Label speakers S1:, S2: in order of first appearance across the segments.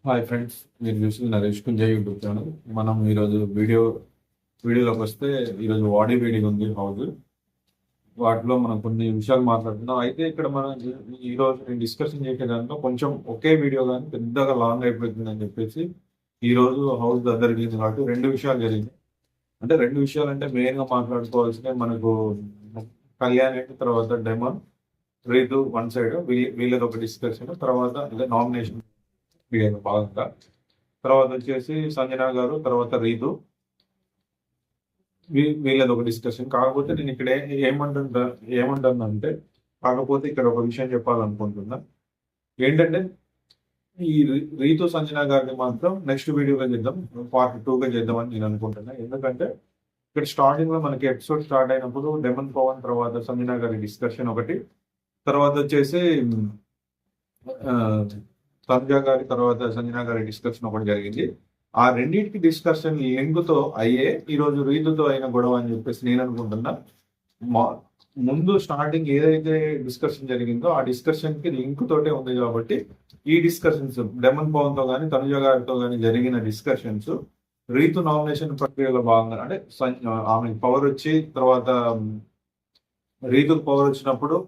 S1: Hi friends, మీరు చూసింది Naresh Kunjay YouTube channel. మనం ఈరోజు వీడియోలోకి వస్తే ఈరోజు బాడీ బిల్డింగ్ ఉంది హౌస్. వాటిలో మనం కొన్ని విషయాలు మాట్లాడుతున్నాం. అయితే ఇక్కడ మనం ఈరోజు నేను డిస్కషన్ చేసే దాంట్లో కొంచెం ఒకే వీడియో కానీ పెద్దగా లాంగ్ అయిపోతుంది అని చెప్పేసి ఈరోజు హౌస్ దగ్గర జరిగింది కాబట్టి రెండు విషయాలు జరిగింది. అంటే రెండు విషయాలు అంటే మెయిన్గా మాట్లాడుకోవాల్సినవి మనకు కళ్యాణ్ తర్వాత డెమన్ రీతు వన్ సైడ్ వీళ్ళది ఒక డిస్కషన్, తర్వాత నామినేషన్ భాగంగా తర్వాత వచ్చేసి సంజన గారు తర్వాత రీతు వీళ్ళది ఒక డిస్కషన్. కాకపోతే నేను ఇక్కడ ఏమంటుందంటే కాకపోతే ఇక్కడ ఒక విషయం చెప్పాలనుకుంటున్నా. ఏంటంటే ఈ రీతు సంజన గారిని మాత్రం నెక్స్ట్ వీడియోగా చేద్దాం, పార్ట్ 2గా చేద్దామని నేను అనుకుంటున్నా. ఎందుకంటే ఇక్కడ స్టార్టింగ్ లో మనకి ఎపిసోడ్ స్టార్ట్ అయినప్పుడు డెమన్ పవన్ తర్వాత సంజన గారి డిస్కషన్ ఒకటి, తర్వాత వచ్చేసి తనుజ గారి తర్వాత సంజన గారి డిస్కషన్ ఒకటి జరిగింది. ఆ రెండింటికి డిస్కషన్ లింక్ తో అయ్యే ఈరోజు రీతుతో అయిన గొడవ అని చెప్పేసి నేను అనుకుంటున్నా. ముందు స్టార్టింగ్ ఏదైతే డిస్కషన్ జరిగిందో ఆ డిస్కషన్ కి లింక్ తోటే ఉంది కాబట్టి ఈ డిస్కషన్స్ డెమన్ పవన్ తో కానీ తనుజ గారితో కానీ జరిగిన డిస్కషన్స్ రీతు నామినేషన్ ప్రక్రియలో భాగంగా అంటే ఆమె పవర్ వచ్చి తర్వాత రీతుకు పవర్ వచ్చినప్పుడు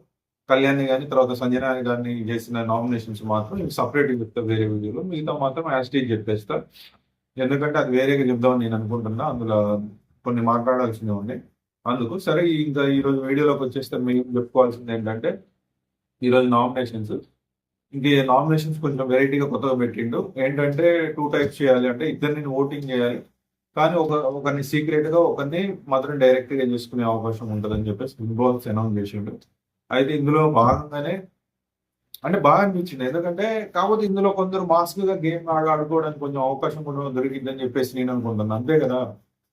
S1: కళ్యాణ్ గాని తర్వాత సంజన గారిని చేసిన నామినేషన్స్ మాత్రం సపరేట్ చెప్తా వేరే వీడియోలో, మిగతా మాత్రం యాస్టీజ్ చెప్పేస్తా. ఎందుకంటే అది వేరేగా చెప్దామని నేను అనుకుంటున్నా, అందులో కొన్ని మాట్లాడాల్సిందే ఉంది. అందుకు సరే ఇంకా ఈరోజు వీడియోలోకి వచ్చేస్తే మేము చెప్పుకోవాల్సింది ఏంటంటే ఈరోజు నామినేషన్స్. ఇంక నామినేషన్స్ కొంచెం వెరైటీగా కొత్తగా పెట్టిండు. ఏంటంటే 2 టైప్స్ చేయాలి, అంటే ఇద్దరిని ఓటింగ్ చేయాలి, కానీ ఒకరిని సీక్రెట్ గా ఒకరిని మాత్రం డైరెక్ట్ గా చేసుకునే అవకాశం ఉంటుందని చెప్పేసి బిగ్ బాస్ అనౌన్స్ చేసిండు. అయితే ఇందులో భాగంగానే అంటే బాగా అనిపించింది. ఎందుకంటే కాకపోతే ఇందులో కొందరు మాస్క్ గా గేమ్ ఆడుకోవడానికి కొంచెం అవకాశం కూడా దొరికిందని చెప్పేసి నేను అనుకుంటున్నాను. అంతే కదా,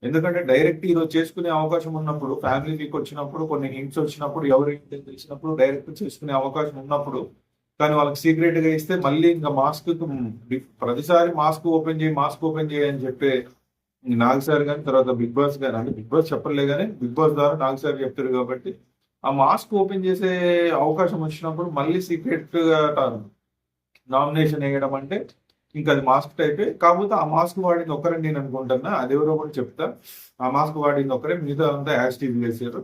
S1: ఎందుకంటే డైరెక్ట్ ఈరోజు చేసుకునే అవకాశం ఉన్నప్పుడు, ఫ్యామిలీ వీక్ వచ్చినప్పుడు, కొన్ని హింట్స్ వచ్చినప్పుడు, ఎవరికి తెలిసినప్పుడు డైరెక్ట్ చేసుకునే అవకాశం ఉన్నప్పుడు, కానీ వాళ్ళకి సీక్రెట్ గా ఇస్తే మళ్ళీ ఇంకా మాస్క్ ప్రతిసారి మాస్క్ ఓపెన్ చేయి అని చెప్పే నాగ్ సార్ కానీ తర్వాత బిగ్ బాస్ కానీ, అంటే బిగ్ బాస్ చెప్పలే కానీ బిగ్ బాస్ ద్వారా నాగ్ సార్ చెప్తారు కాబట్టి ఆ మాస్క్ ఓపెన్ చేసే అవకాశం వచ్చినప్పుడు మళ్ళీ సీక్రెట్ గా నామినేషన్ వేయడం అంటే ఇంకా అది మాస్క్ టైపే. కాకపోతే ఆ మాస్క్ వాడింది ఒకరని నేను అనుకుంటున్నా, అది ఎవరో కూడా చెప్తా. ఆ మాస్క్ వాడింది ఒకరే, మిగతా అంతా యాస్టీవ్ చేశారు.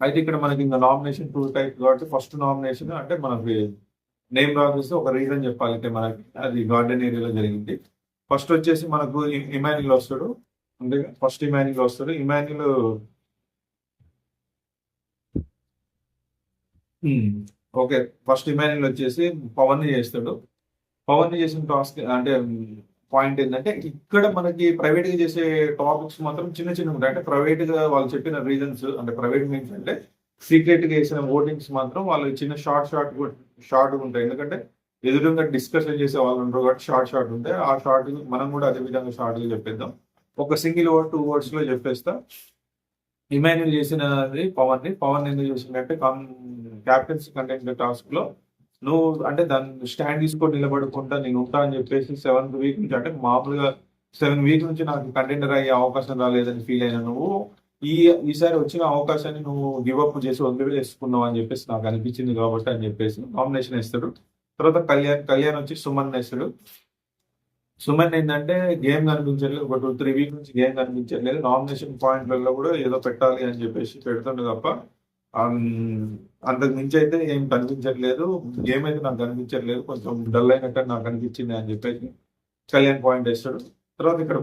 S1: అయితే ఇక్కడ మనకి ఇంకా నామినేషన్ 2 టైప్ కాబట్టి ఫస్ట్ నామినేషన్ అంటే మనకి నేమ్ రాసేస్తే ఒక రీజన్ చెప్పాలి, అంటే మనకి అది గార్డెన్ ఏరియాలో జరిగింది. ఫస్ట్ వచ్చేసి మనకు ఇమాన్యుల్ వస్తాడు, అంటే ఫస్ట్ ఇమాన్యుల్ వస్తాడు. ఇమాన్యుల్ ఓకే, ఫస్ట్ ఇమాన్యుల్ వచ్చేసి పవన్ ని చేస్తాడు. పవన్ ని చేసిన టాస్క్ అంటే పాయింట్ ఏంటంటే ఇక్కడ మనకి ప్రైవేట్ గా చేసే టాపిక్స్ మాత్రం చిన్న చిన్న ఉంటాయి. అంటే ప్రైవేట్ గా వాళ్ళు చెప్పిన రీజన్స్, అంటే ప్రైవేట్ మీన్స్ అంటే సీక్రెట్ గా చేసిన ఓటింగ్స్ మాత్రం వాళ్ళు చిన్న షార్ట్ ఉంటాయి. ఎందుకంటే ఎదురుగా డిస్కషన్ చేసే వాళ్ళు ఉంటారు కాబట్టి షార్ట్ ఉంటాయి. ఆ షార్ట్ మనం కూడా అదే విధంగా షార్ట్ గా చెప్పేద్దాం. ఒక సింగిల్ వర్డ్ 2 words లో చెప్పేస్తా. ఇమాన్యుల్ చేసినది పవన్ ఎందుకు చేసిందంటే క్యాప్టెన్సీ కంటెంట్ టాస్క్ లో నువ్వు అంటే దాన్ని స్టాండ్ తీసుకొని నిలబడుకుంటా నేను ఉంటా అని చెప్పేసి 7th వీక్ నుంచి, అంటే మామూలుగా 7 వీక్ నుంచి నాకు కంటెండర్ అయ్యే అవకాశం రాలేదని ఫీల్ అయినా నువ్వు ఈసారి వచ్చిన అవకాశాన్ని నువ్వు గివప్ చేసి వదిలేసుకున్నావు అని చెప్పేసి నాకు అనిపించింది కాబట్టి అని చెప్పేసి నామినేషన్ వేస్తాడు. తర్వాత కళ్యాణ్ వచ్చి సుమన్ వేస్తాడు. సుమన్ ఏంటంటే గేమ్ కనిపించట్లేదు, ఒక 2-3 వీక్ నుంచి గేమ్ కనిపించట్లేదు. నామినేషన్ పాయింట్లలో కూడా ఏదో పెట్టాలి అని చెప్పేసి పెడుతుండే తప్ప అంతకు మించి అయితే ఏం కనిపించట్లేదు. గేమ్ అయితే నాకు కనిపించట్లేదు, కొంచెం డల్ అయినట్టు నాకు అనిపించింది అని చెప్పేసి కళ్యాణ్ పాయింట్ వేస్తాడు. తర్వాత ఇక్కడ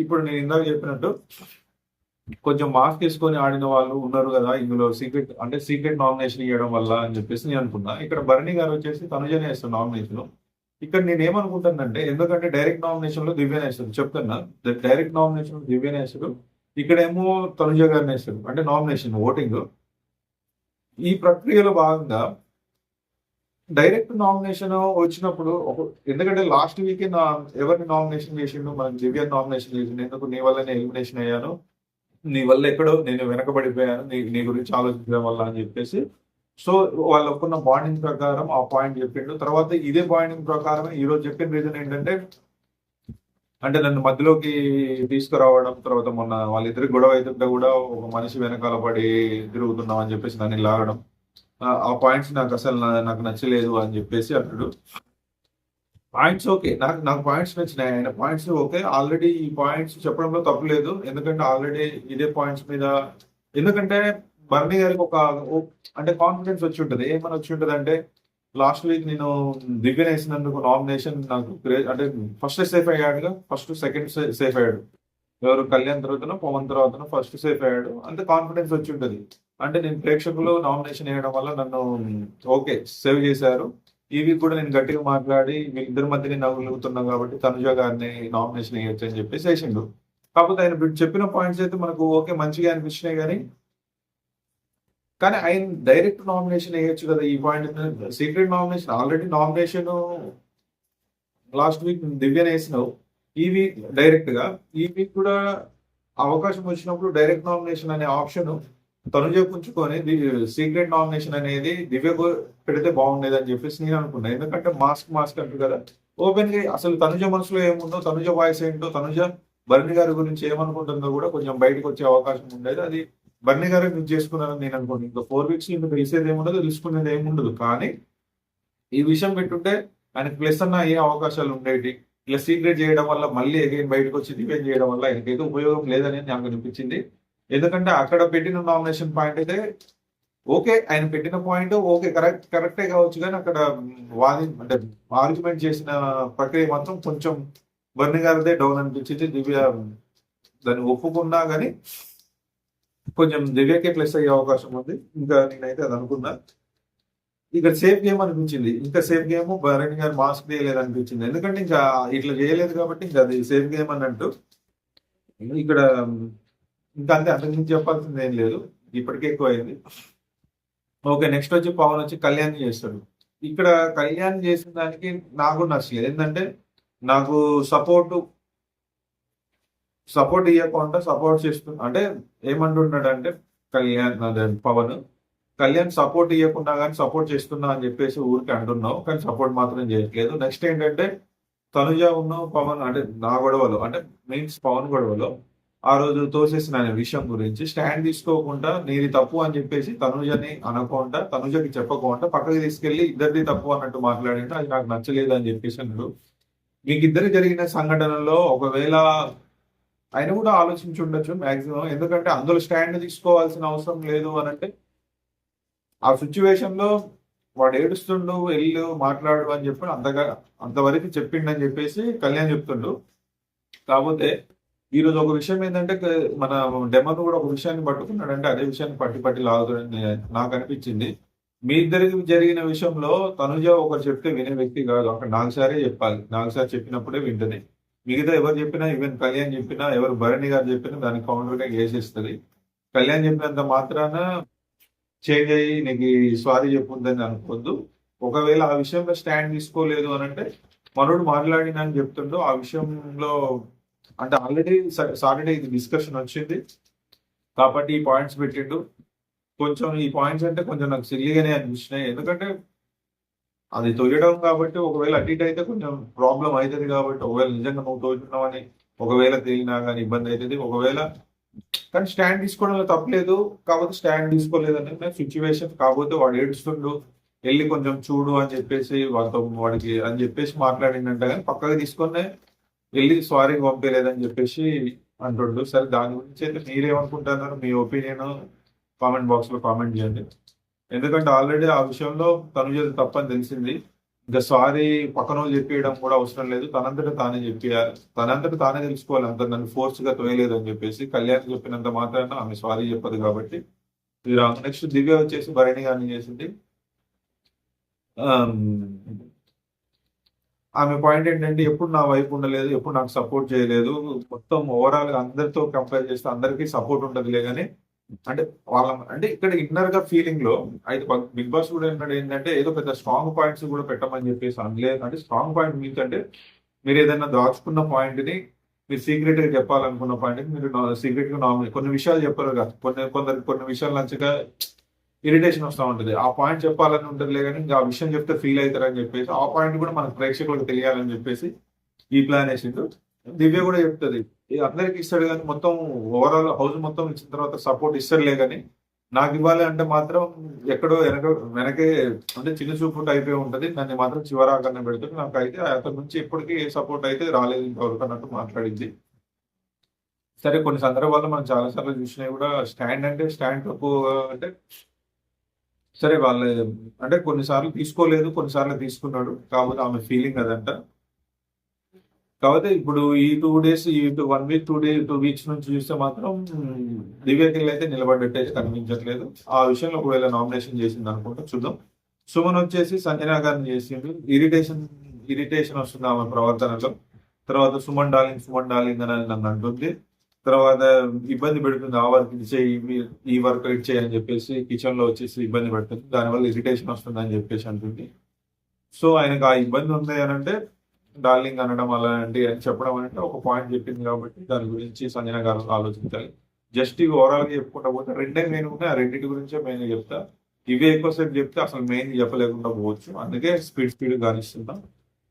S1: ఇప్పుడు నేను ఇందాక చెప్పినట్టు కొంచెం మాస్క్ తీసుకొని ఆడిన వాళ్ళు ఉన్నారు కదా ఇందులో, సీక్రెట్ నామినేషన్ ఇవ్వడం వల్ల అని చెప్పేసి నేను అనుకున్నా. ఇక్కడ భరణి గారు వచ్చేసి తనుజనే వేస్తాడు నామినేషన్. ఇక్కడ నేను ఏమనుకుంటానంటే ఎందుకంటే డైరెక్ట్ నామినేషన్ లో దివ్యనే వేస్తాడు, చెప్తున్నా డైరెక్ట్ నామినేషన్ దివ్యనే వేస్తాడు, ఇక్కడేమో తనుజ గారిని వేస్తాడు. అంటే నామినేషన్ ఓటింగ్ ఈ ప్రక్రియలో భాగంగా డైరెక్ట్ నామినేషన్ వచ్చినప్పుడు ఎందుకంటే లాస్ట్ వీక్ ఎవరిని నామినేషన్ చేసిండు, మనకి దివ్య నామినేషన్ చేసిండు. ఎందుకు నీ వల్ల నేను ఎలిమినేషన్ అయ్యాను, నీ వల్ల ఎక్కడో నేను వెనకబడిపోయాను, నీ గురించి ఆలోచించడం వల్ల అని చెప్పేసి. సో వాళ్ళకున్న బాండింగ్ ప్రకారం ఆ పాయింట్ చెప్పిండు. తర్వాత ఇదే బాండింగ్ ప్రకారం ఈ రోజు చెప్పిన రీజన్ ఏంటంటే అంటే నన్ను మధ్యలోకి తీసుకురావడం, తర్వాత మొన్న వాళ్ళిద్దరికి గొడవ అవుతుంటే కూడా ఒక మనిషి వెనకాల పడి తిరుగుతున్నాం అని చెప్పేసి నన్ను లాగడం, ఆ పాయింట్స్ నాకు అసలు నాకు నచ్చలేదు అని చెప్పేసి అన్నాడు. Points okay. నాకు నాకు పాయింట్స్ నచ్చినాయి. ఆయన పాయింట్స్ ఓకే. ఆల్రెడీ ఈ పాయింట్స్ చెప్పడంలో తప్పు లేదు. ఎందుకంటే ఆల్రెడీ ఇదే పాయింట్స్ మీద ఎందుకంటే బర్నీ గారికి ఒక ఓ అంటే కాన్ఫిడెన్స్ వచ్చుంటది. ఏమని వచ్చుంటదంటే లాస్ట్ వీక్ నేను దివ్యనేసినందుకు నామినేషన్ నాకు అంటే ఫస్ట్ సేఫ్ అయ్యాడుగా. ఫస్ట్, సెకండ్ సేఫ్ అయ్యాడు. ఎవరు కళ్యాణ్ తర్వాతనో, పవన్ తర్వాతనో ఫస్ట్ సేఫ్ అయ్యాడు. అంతే కాన్ఫిడెన్స్ వచ్చుంటది. అంటే నేను ప్రేక్షకులు నామినేషన్ వేయడం వల్ల నన్ను ఓకే సేవ్ చేశారు. ఈ వీక్ కూడా నేను గట్టిగా మాట్లాడి వీళ్ళిద్దరి మధ్యనే నవ్వులుగుతున్నాం కాబట్టి తనుజ గారిని నామినేషన్ వేయొచ్చు అని చెప్పేసి వేసిండు. కాకపోతే ఆయన చెప్పిన పాయింట్స్ అయితే మనకు ఓకే మంచిగా అనిపించినాయి కానీ ఆయన డైరెక్ట్ నామినేషన్ వేయొచ్చు కదా. ఈ point secret nomination already nomination last week దివ్యని వేసినావు. ఈ వీక్ డైరెక్ట్ గా ఈ వీక్ కూడా అవకాశం వచ్చినప్పుడు డైరెక్ట్ నామినేషన్ అనే ఆప్షన్ తనుజ పుంచుకొని సీక్రెట్ నామినేషన్ అనేది దివ్య పెడితే బాగుండేది అని చెప్పేసి నేను అనుకున్నా. ఎందుకంటే మాస్క్ అంటారు కదా. ఓపెన్ గా అసలు తనుజ మనసులో ఏముందో, తనుజ వాయిస్ ఏంటో, తనుజ బర్ని గారి గురించి ఏమనుకుంటుందో కూడా కొంచెం బయటకు వచ్చే అవకాశం ఉండేది. అది బర్ని గారే మిస్ చేసుకున్నారని నేను అనుకోండి. ఇంకా 4 వీక్స్ ఇంకా తెలిసేది ఏముండదు, తెలుసుకునేది ఏముండదు. కానీ ఈ విషయం పెట్టుంటే ఆయనకు ప్లస్ అన్న అయ్యే అవకాశాలు ఉండేవి. ఇలా సీక్రెట్ చేయడం వల్ల మళ్ళీ అగైన్ బయటకు వచ్చి డిఫెండ్ చేయడం వల్ల ఆయనకైతే ఉపయోగం లేదని నాకు అనిపించింది. ఎందుకంటే అక్కడ పెట్టిన నామినేషన్ పాయింట్ అయితే ఓకే, ఆయన పెట్టిన పాయింట్ ఓకే కరెక్టే కావచ్చు. కానీ అక్కడ అంటే ఆర్గ్యుమెంట్ చేసిన ప్రక్రియ మాత్రం కొంచెం బర్ని గారిదే డౌన్ అనిపించింది. దివ్య దాన్ని ఒప్పుకున్నా కానీ కొంచెం దివ్యకే ప్లస్ అయ్యే అవకాశం ఉంది. ఇంకా నేనైతే అది అనుకున్నా. ఇక్కడ సేఫ్ గేమ్ అనిపించింది. ఇంకా సేఫ్ గేమ్ బర్ని గారు మాస్క్ తీయలేదు అనిపించింది. ఎందుకంటే ఇంకా ఇట్లా చేయలేదు కాబట్టి ఇంకా అది సేఫ్ గేమ్ అన్నట్టు. ఇక్కడ ఇంకా అంతే, అంతకుమించి చెప్పాల్సింది ఏం లేదు. ఇప్పటికే ఎక్కువ అయింది. ఓకే, నెక్స్ట్ వచ్చి పవన్ వచ్చి కళ్యాణ్ చేస్తాడు. ఇక్కడ కళ్యాణ్ చేసిన దానికి నాకు నచ్చలేదు. ఏంటంటే నాకు సపోర్ట్ ఇవ్వకుండా సపోర్ట్ చేస్తున్నా అంటే ఏమంటున్నాడు అంటే కళ్యాణ్ సపోర్ట్ ఇవ్వకుండా కానీ సపోర్ట్ చేస్తున్నా అని చెప్పేసి ఊరికి అంటున్నావు, కానీ సపోర్ట్ మాత్రం చేయట్లేదు. నెక్స్ట్ ఏంటంటే తనుజ ఉన్న పవన్ అంటే నా గొడవలో అంటే మీన్స్ పవన్ గొడవలో ఆ రోజు తోసేసిన విషయం గురించి స్టాండ్ తీసుకోకుండా నీది తప్పు అని చెప్పేసి తనుజని అనకుండా, తనుజకి చెప్పకుండా పక్కకి తీసుకెళ్లి ఇద్దరిది తప్పు అన్నట్టు మాట్లాడిండు. అది నాకు నచ్చలేదు అని చెప్పేసి అన్నాడు. మీకు ఇద్దరు జరిగిన సంఘటనలో ఒకవేళ ఆయన కూడా ఆలోచించి ఉండొచ్చు మాక్సిమం. ఎందుకంటే అందులో స్టాండ్ తీసుకోవాల్సిన అవసరం లేదు అని అంటే ఆ సిచ్యువేషన్ లో వాడు ఏడుస్తుండు వెళ్ళు మాట్లాడు అని చెప్పి అంతవరకు చెప్పిండని చెప్పేసి కళ్యాణ్ చెప్తుండు. కాకపోతే ఈ రోజు ఒక విషయం ఏంటంటే మన డెమన్ కూడా ఒక విషయాన్ని పట్టుకున్నాడంటే అదే విషయాన్ని పట్టి లాగుతాడని నాకు అనిపించింది. మీ ఇద్దరికి జరిగిన విషయంలో తనుజ ఒకరు చెప్తే వినే వ్యక్తి కాదు. అక్కడ 4 సారే చెప్పాలి. 4 సార్లు చెప్పినప్పుడే వింటది. మిగతా ఎవరు చెప్పినా, ఈవెన్ కళ్యాణ్ చెప్పినా, ఎవరు భరణి గారు చెప్పినా దానికి కౌంటర్ గా వేసేస్తుంది. కళ్యాణ్ చెప్పినంత మాత్రాన చేంజ్ అయ్యి నీకు సారీ చెప్పుందని అనుకోవద్దు. ఒకవేళ ఆ విషయంలో స్టాండ్ తీసుకోలేదు అని అంటే మనోడు మాట్లాడినా అని చెప్తుండో ఆ విషయంలో అంటే ఆల్రెడీ సాటర్డే ఇది డిస్కషన్ వచ్చింది కాబట్టి ఈ పాయింట్స్ పెట్టిండు. కొంచెం ఈ పాయింట్స్ అంటే కొంచెం నాకు సిల్లీగానే అనిపించినాయి. ఎందుకంటే అది తొయ్యడం కాబట్టి ఒకవేళ అటు ఇటు అయితే కొంచెం ప్రాబ్లం అవుతుంది కాబట్టి ఒకవేళ నిజంగా నువ్వు తోచున్నావని ఒకవేళ తేలినా కానీ ఇబ్బంది అవుతుంది. ఒకవేళ కానీ స్టాండ్ తీసుకోవడంలో తప్పలేదు. కాకపోతే స్టాండ్ తీసుకోలేదని సిచ్యువేషన్. కాకపోతే వాడు ఏడుస్తుండు వెళ్ళి కొంచెం చూడు అని చెప్పేసి వాడికి అని చెప్పేసి మాట్లాడిందంట. కానీ పక్కగా తీసుకొని వెళ్ళి సారీ పంపించలేదని చెప్పేసి అంటుండు. సరే, దాని గురించి అయితే మీరేమనుకుంటున్నారు, మీ ఒపీనియన్ కామెంట్ బాక్స్ లో కామెంట్ చేయండి. ఎందుకంటే ఆల్రెడీ ఆ విషయంలో తను తప్పని తెలిసింది. ఇంకా సారీ పక్కన వాళ్ళు చెప్పేయడం కూడా అవసరం లేదు. తనంతటా తానే తెలుసుకోవాలి. అంత నన్ను ఫోర్స్ గా తోయలేదు అని చెప్పేసి కళ్యాణ్ చెప్పినంత మాత్రాన ఆమె సారీ చెప్పదు కాబట్టి. నెక్స్ట్ దివ్య వచ్చేసి భరణి గారిని చేసింది. ఆమె పాయింట్ ఏంటంటే ఎప్పుడు నా వైపు ఉండలేదు, ఎప్పుడు నాకు సపోర్ట్ చేయలేదు. మొత్తం ఓవరాల్ గా అందరితో కంపేర్ చేస్తే అందరికీ సపోర్ట్ ఉండదులే కానీ అంటే వాళ్ళ అంటే ఇక్కడ ఇన్నర్ గా ఫీలింగ్ లో అయితే బిగ్ బాస్ కూడా ఏంటంటే ఏదో పెద్ద స్ట్రాంగ్ పాయింట్స్ కూడా పెట్టమని చెప్పేసి అనలేదు. అంటే స్ట్రాంగ్ పాయింట్ మీన్స్ అంటే మీరు ఏదైనా దాచుకున్న పాయింట్ ని మీరు సీక్రెట్ గా చెప్పాలనుకున్న పాయింట్ ని మీరు సీక్రెట్ గా నార్మల్ కొన్ని విషయాలు చెప్పరు కదా. కొన్ని విషయాలు నచ్చగా ఇరిటేషన్ వస్తూ ఉంటుంది. ఆ పాయింట్ చెప్పాలని ఉంటుందిలే కానీ ఇంకా ఆ విషయం చెప్తే ఫీల్ అవుతారని చెప్పేసి ఆ పాయింట్ కూడా మనకు ప్రేక్షకులకు తెలియాలని చెప్పేసి ఈ ప్లాన్ వేసిండు. దివ్య కూడా చెప్తుంది అందరికి ఇస్తాడు కానీ మొత్తం ఓవరాల్ హౌస్ మొత్తం ఇచ్చిన తర్వాత సపోర్ట్ ఇస్తాడులే కానీ నాకు ఇవ్వాలి అంటే మాత్రం ఎక్కడో వెనకే అంటే చిన్న చూపు టైపే ఉంటది. నన్ను మాత్రం చివరాకనే పెడుతుంది. నాకైతే అతని నుంచి ఎప్పటికీ ఏ సపోర్ట్ అయితే రాలేదు ఇంతవరకు అన్నట్టు మాట్లాడింది. సరే కొన్ని సందర్భాల్లో మనం చాలా సార్లు చూసినవి కూడా స్టాండ్ అంటే స్టాండ్ తప్పు అంటే సరే వాళ్ళే అంటే కొన్నిసార్లు తీసుకోలేదు, కొన్నిసార్లు తీసుకున్నాడు. కాకపోతే ఆమె ఫీలింగ్ అదంట. కాకపోతే ఇప్పుడు ఈ 2 డేస్ ఈ 1 వీక్ 2 వీక్స్ నుంచి చూస్తే మాత్రం దివ్యకెళ్ళి అయితే నిలబడ్డట్టు అయితే కనిపించట్లేదు. ఆ విషయంలో ఒకవేళ నామినేషన్ చేసింది అనుకుంటా చూద్దాం. సుమన్ వచ్చేసి సంజనా గారిని చేసిండు. ఇరిటేషన్ వస్తుంది ఆమె ప్రవర్తనలో. తర్వాత సుమన్ డార్లింగ్ అని నన్ను అంటుంది. తర్వాత ఇబ్బంది పెడుతుంది. ఆ వర్క్ ఇది చేయి, ఈ వర్క్ ఇది చేయి అని చెప్పేసి కిచెన్ లో వచ్చేసి ఇబ్బంది పెడుతుంది. దానివల్ల ఇరిటేషన్ వస్తుంది అని చెప్పేసి అంటుంది. సో ఆయనకు ఆ ఇబ్బంది ఉంది అని అంటే డార్లింగ్ అనడం అలాంటి అని చెప్పడం అంటే ఒక పాయింట్ చెప్పింది కాబట్టి దాని గురించి సంజన గారు ఆలోచించాలి. జస్ట్ ఇవి ఓవరాల్ గా చెప్పుకుంటా పోతే రెండే మెయిన్ ఉన్నాయి. ఆ రెండింటి గురించే మెయిన్ చెప్తా. ఇవే ఎక్కువసేపు చెప్తే అసలు మెయిన్ చెప్పలేకుండా పోవచ్చు. అందుకే స్పీడ్ గానిస్తున్నాం.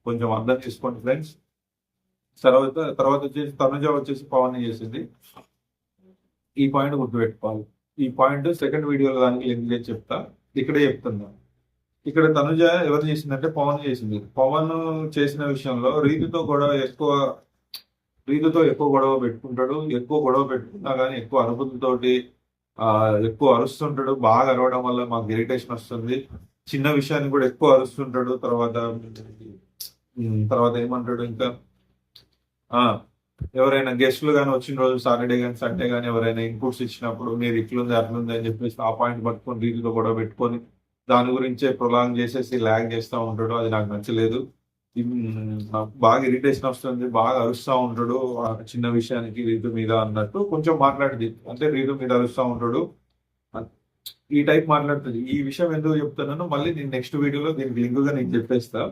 S1: కొంచెం అర్థం చేసుకోండి ఫ్రెండ్స్. తర్వాత వచ్చేసి తనుజ వచ్చేసి పవన్ చేసింది. ఈ పాయింట్ గుర్తుపెట్టుకోవాలి. ఈ పాయింట్ సెకండ్ వీడియోలో దానికి లింక్ చేసి చెప్తా. ఇక్కడే చెప్తున్నా. ఇక్కడ తనుజ ఎవరు చేసిందంటే పవన్ చేసింది. పవన్ చేసిన విషయంలో రీతుతో ఎక్కువ గొడవ పెట్టుకుంటాడు. ఎక్కువ గొడవ పెట్టుకున్నా కానీ ఎక్కువ అరుపులతోటి ఎక్కువ అరుస్తుంటాడు. బాగా అరవడం వల్ల మాకు ఇరిటేషన్ వస్తుంది. చిన్న విషయాన్ని కూడా ఎక్కువ అరుస్తుంటాడు. తర్వాత ఏమంటాడు ఇంకా ఎవరైనా గెస్ట్లు కానీ వచ్చిన రోజు సాటర్డే కానీ సండే కానీ ఎవరైనా ఇన్పుట్స్ ఇచ్చినప్పుడు మీరు ఇట్లుంది అట్లుంది అని చెప్పేసి ఆ పాయింట్ పట్టుకొని రీతితో గొడవ పెట్టుకొని దాని గురించే ప్రొలాంగ్ చేసేసి ల్యాగ్ చేస్తూ ఉంటాడు. అది నాకు నచ్చలేదు. నాకు బాగా ఇరిటేషన్ వస్తుంది. బాగా అరుస్తూ ఉంటాడు చిన్న విషయానికి రీతు మీద అన్నట్టు కొంచెం మాట్లాడింది. అంటే రీతు మీద అరుస్తూ ఉంటాడు. ఈ టైప్ మాట్లాడుతుంది. ఈ విషయం ఎందుకు చెప్తున్నాను మళ్ళీ నేను నెక్స్ట్ వీడియోలో దీనికి లింకుగా నీకు చెప్పేస్తా.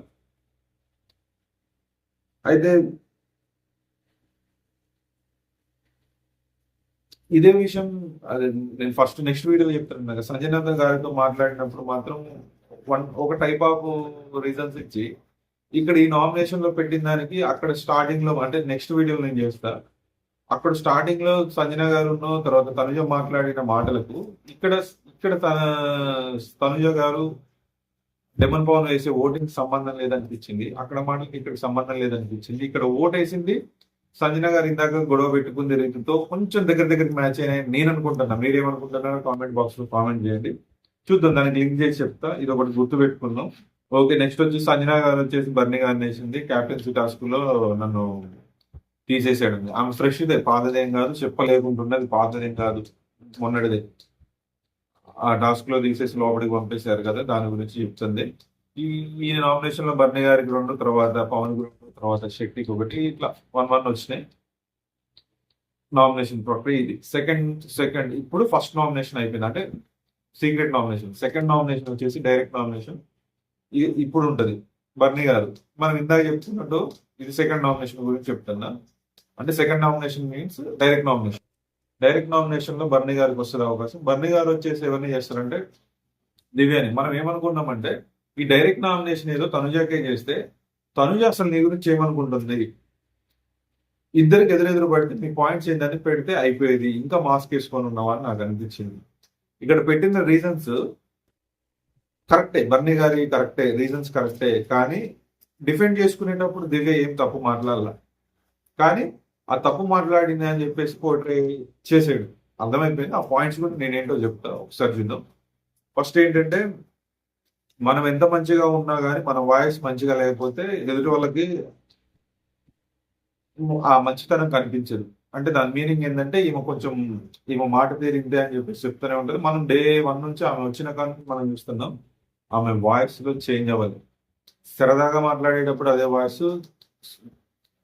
S1: అయితే ఇదే విషయం అదే నేను ఫస్ట్ నెక్స్ట్ వీడియోలో చెప్తాను కదా. సంజయ్ నందన్ గారితో మాట్లాడినప్పుడు మాత్రం ఒక టైప్ ఆఫ్ రీజన్స్ ఇచ్చి ఇక్కడ ఈ నామినేషన్ లో పెట్టిన దానికి అక్కడ స్టార్టింగ్ లో అంటే నెక్స్ట్ వీడియోలో నేను చేస్తా. అక్కడ స్టార్టింగ్ లో సంజన గారు తర్వాత తనుజ మాట్లాడిన మాటలకు ఇక్కడ ఇక్కడ తనుజ గారు లెమన్ పవన్ వేసే ఓటింగ్ సంబంధం లేదనిపించింది. అక్కడ మాటలకి ఇక్కడ సంబంధం లేదనిపించింది. ఇక్కడ ఓట్ వేసింది సంజన గారు ఇందాక గొడవ పెట్టుకుంది రీతితో కొంచెం దగ్గరికి మ్యాచ్ అయినాయి నేను అనుకుంటున్నా. మీరేమనుకుంటున్నారో కామెంట్ బాక్స్ లో కామెంట్ చేయండి. చూద్దాం, దానికి లింక్ చేసి చెప్తా. ఇది ఒకటి గుర్తు పెట్టుకుందాం. ఓకే, నెక్స్ట్ వచ్చి సంజన గారు వచ్చేసి బర్నీ గారిని వేసింది. క్యాప్టెన్సీ టాస్క్ లో నన్ను తీసేసాడు. ఆమె ఫ్రెష్ ఇదే, పాతదేం కాదు. చెప్పలేకుంటున్నది పాతదేం కాదు, మొన్నటిదే. ఆ టాస్క్ లో తీసేసి లోపలికి పంపేశారు కదా, దాని గురించి చెప్తుంది. ఈ నామినేషన్ లో బర్నీ గారికి 2, తర్వాత పవన్ కి 2, తర్వాత శక్తికి 1, ఇట్లా 1-1 వచ్చినాయి. నామినేషన్ ప్రక్రియ ఇది. సెకండ్ ఇప్పుడు ఫస్ట్ నామినేషన్ అయిపోయింది అంటే సీక్రెట్ నామినేషన్. సెకండ్ నామినేషన్ వచ్చేసి డైరెక్ట్ నామినేషన్. ఇప్పుడు ఉంటది. బర్నీ గారు మనం ఇందాక చెప్తున్నట్టు ఇది సెకండ్ నామినేషన్ గురించి చెప్తున్నా. అంటే second nomination means direct nomination. Direct nomination లో బర్నీ గారికి వస్తుంది అవకాశం. బర్నీ గారు వచ్చేసి ఎవరిని చేస్తారంటే దివ్యాని. మనం ఏమనుకున్నామంటే ఈ డైరెక్ట్ నామినేషన్ ఏదో తనుజాకే చేస్తే తనుజ అసలు నీ గురించి ఏమనుకుంటుంది, ఇద్దరికి ఎదురెదురు పడితే నీ పాయింట్స్ ఏంటని పెడితే అయిపోయేది. ఇంకా మాస్క్ వేసుకొని ఉన్నావా అని నాకు అనిపించింది. ఇక్కడ పెట్టిన రీజన్స్ కరెక్టే, బర్నీ గారి కరెక్టే, రీజన్స్ కరెక్టే. కానీ డిఫెండ్ చేసుకునేటప్పుడు దివ్య ఏం తప్పు మాట్లాడాల. కానీ ఆ తప్పు మాట్లాడింది అని చెప్పేసి పోట్రే చేసాడు. అర్థమైపోయింది. ఆ పాయింట్స్ కూడా నేనేంటో చెప్తా, ఒకసారి చూద్దాం. ఫస్ట్ ఏంటంటే మనం ఎంత మంచిగా ఉన్నా కానీ మన వాయిస్ మంచిగా లేకపోతే ఎదుటి వాళ్ళకి ఆ మంచితనం కనిపించదు. అంటే దాని మీనింగ్ ఏంటంటే ఈమె మాట తీరిందే అని చెప్పి చెప్తూనే ఉంటుంది. మనం డే 1 నుంచి ఆమె వచ్చిన కానీ మనం చూస్తున్నాం ఆమె వాయిస్ లో చేంజ్ అవ్వాలి. సరదాగా మాట్లాడేటప్పుడు అదే వాయిస్,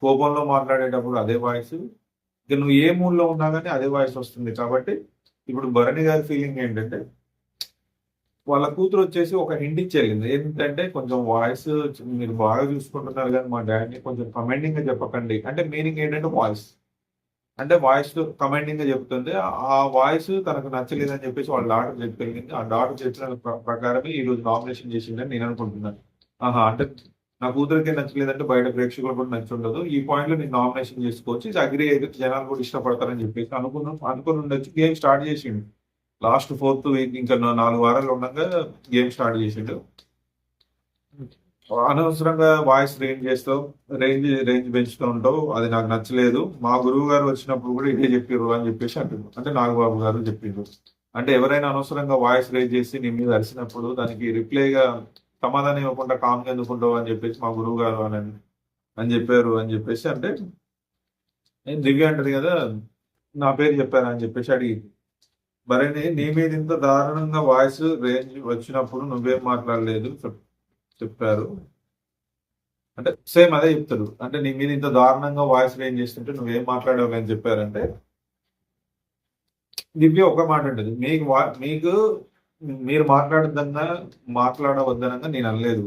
S1: కోపంలో మాట్లాడేటప్పుడు అదే వాయిస్, ఇక నువ్వు ఏ మూడ్ లో ఉన్నా కానీ అదే వాయిస్ వస్తుంది. కాబట్టి ఇప్పుడు భరణి గారి ఫీలింగ్ ఏంటంటే వాళ్ళ కూతురు వచ్చేసి ఒక హింట్ ఇచ్చేళ్ళింది. ఏంటంటే కొంచెం వాయిస్ మీరు బాగా చూసుకుంటున్నారు కానీ మా డాడీని కొంచెం కమెండింగ్ గా చెప్పకండి. అంటే మీనింగ్ ఏంటంటే వాయిస్, అంటే వాయిస్ కమెండింగ్ గా చెప్తుంది. ఆ వాయిస్ తనకు నచ్చలేదని చెప్పేసి వాళ్ళ డాక్టర్ చెప్పగలిగింది. ఆ డాక్టర్ చెప్పిన ప్రకారమే ఈ రోజు నామినేషన్ చేసిందని నేను అనుకుంటున్నాను. అంటే నా కూతురికే నచ్చలేదంటే బయట ప్రేక్షకులు కూడా నచ్చి ఉండదు. ఈ పాయింట్ లో నేను నామినేషన్ చేసుకోవచ్చు. ఇది అగ్రి అయితే జనాలు కూడా ఇష్టపడతారని చెప్పేసి అనుకుని ఉండొచ్చు. గేమ్ స్టార్ట్ చేసిండు. లాస్ట్ 4th వీక్ ఇంకా 4 వారాలు ఉండగా గేమ్ స్టార్ట్ చేసిండు. అనవసరంగా వాయిస్ రేంజ్ పెంచుతూ ఉంటావు, అది నాకు నచ్చలేదు. మా గురువు గారు వచ్చినప్పుడు కూడా ఇదే చెప్పిర్రు అని చెప్పేసి అంటున్నారు. అంటే నాగబాబు గారు చెప్పిండ్రు. అంటే ఎవరైనా అనవసరంగా వాయిస్ రేంజ్ చేసి నీ మీద అరిసినప్పుడు దానికి రిప్లైగా సమాధానం ఇవ్వకుండా కామ్గా ఎందుకుంటావు అని చెప్పేసి మా గురువు గారు అని చెప్పారు అని చెప్పేసి అంటే, నేను దివ్య అంటది కదా నా పేరు చెప్పారా అని చెప్పేసి అడిగింది. మరిని నీ మీద ఇంత దారుణంగా వాయిస్ రేంజ్ వచ్చినప్పుడు నువ్వేం మాట్లాడలేదు చెప్పారు. అంటే సేమ్ అదే చెప్తారు. అంటే నీ మీద ఇంత దారుణంగా వాయిస్ రేంజ్ చేస్తుంటే నువ్వేం మాట్లాడావు అని చెప్పారంటే, దివ్య ఒక మాట ఉంటుంది, మీకు మీరు మాట్లాడవద్దనంగా నేను అనలేదు.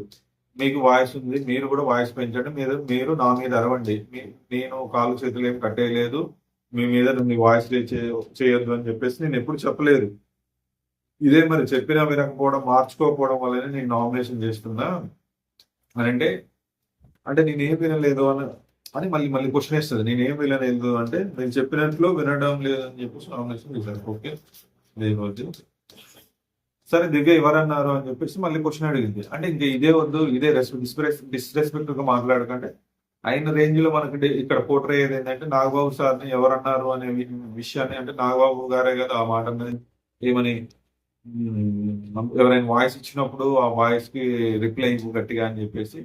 S1: మీకు వాయిస్ ఉంది, మీరు కూడా వాయిస్ పెంచండి, మీరు నా మీద అరవండి. నేను కాలు చేతులు ఏం కట్టేయలేదు, మీ మీద మీ వాయిస్ చేయొద్దు అని చెప్పేసి నేను ఎప్పుడు చెప్పలేదు. ఇదే మరి చెప్పినా వినకపోవడం, మార్చుకోకపోవడం వల్లనే నేను నామినేషన్ చేస్తున్నా అని అంటే నేనేం వినలేదు అని మళ్ళీ క్వశ్చన్ వేస్తుంది. నేనేం వినలేదు అంటే నేను చెప్పినట్లు వినడం లేదని చెప్పేసి నామినేషన్ చేశారు. ఓకే, సరే దివ్య ఎవరన్నారు అని చెప్పేసి మళ్ళీ క్వశ్చన్ అడిగింది. అంటే ఇంకా ఇదే వద్దు, ఇదే డిస్రెస్పెక్ట్ గా మాట్లాడకంటే అయిన రేంజ్ లో మనకి ఇక్కడ పోర్ట్రే అయ్యేది ఏంటంటే నాగబాబు సార్ని ఎవరన్నారు అనే విషయాన్ని, అంటే నాగబాబు గారే కదా ఆ మాట అన్నది. ఏమని ఎవరైనా వాయిస్ ఇచ్చినప్పుడు ఆ వాయిస్ కి రిప్లై గట్టిగా అని చెప్పేసి,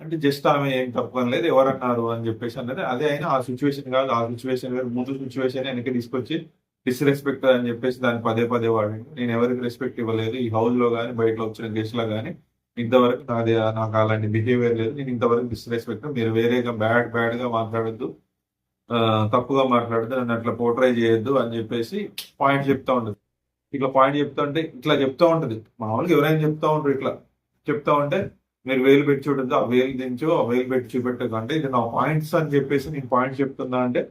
S1: అంటే జస్ట్ ఆమె ఏం తప్పని లేదు ఎవరన్నారు అని చెప్పేసి అన్నది. అదే అయినా ఆ సిచ్యువేషన్ కాదు, ఆ సిచ్యువేషన్ వేరు, ముందు సిచ్యువేషన్ వెనక్కి తీసుకొచ్చి డిస్రెస్పెక్ట్ అని చెప్పేసి దాన్ని పదే వాడండి. నేను ఎవరికి రెస్పెక్ట్ ఇవ్వలేదు ఈ హౌస్ లో కానీ బయట వచ్చిన గెస్ట్ లో కానీ. ఇంతవరకు నాకు అలాంటి బిహేవియర్ లేదు. నేను ఇంతవరకు డిస్రెస్పెక్ట్, మీరు వేరేగా బ్యాడ్ గా మాట్లాడద్దు, తప్పుగా మాట్లాడద్దు, నన్ను అట్లా పోర్ట్రై చేయొద్దు అని చెప్పేసి పాయింట్ చెప్తా ఉండదు. ఇట్లా పాయింట్ చెప్తా ఉంటే ఇట్లా చెప్తా ఉంటది. మామూలుగా ఎవరైనా చెప్తా ఉంటారు, ఇట్లా చెప్తా ఉంటే మీరు వేలు పెట్టి చూడద్దు, ఆ వేలు దించు, ఆ వేలు పెట్టి చూపెట్టదు. అంటే ఇది నా పాయింట్స్ అని చెప్పేసి నేను పాయింట్ చెప్తున్నా అంటే